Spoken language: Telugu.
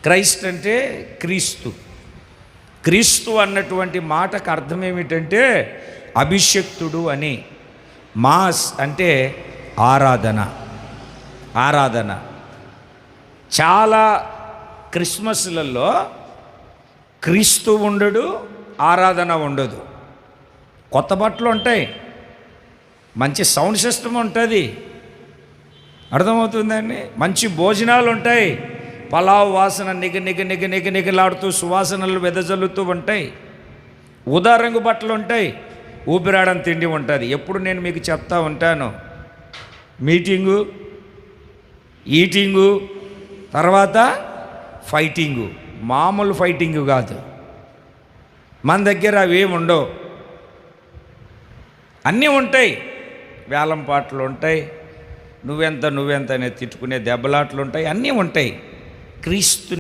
క్రైస్ట్ అంటే క్రీస్తు. క్రీస్తు అన్నటువంటి మాటకు అర్థం ఏమిటంటే అభిషక్తుడు అని. మాస్ అంటే ఆరాధన. ఆరాధన. చాలా క్రిస్మస్లలో క్రీస్తు ఉండడు, ఆరాధన ఉండదు. కొత్త బట్టలు ఉంటాయి, మంచి సౌండ్ సిస్టమ్ ఉంటుంది, అర్థమవుతుందండి, మంచి భోజనాలు ఉంటాయి, పలావ్ వాసన నిగలాడుతూ సువాసనలు వెదజల్లుతూ ఉంటాయి, ఊదా రంగు బట్టలు ఉంటాయి, ఊపిరాడని తిండి ఉంటుంది. ఎప్పుడు నేను మీకు చెప్తా ఉంటాను, మీటింగు, ఈటింగు, తర్వాత ఫైటింగు. మామూలు ఫైటింగు కాదు, మన దగ్గర అవేమి ఉండవు. అన్నీ ఉంటాయి, వేలం పాటలు ఉంటాయి, నువ్వెంత అనే తిట్టుకునే దెబ్బలాటలు ఉంటాయి, అన్నీ ఉంటాయి. క్రీస్తు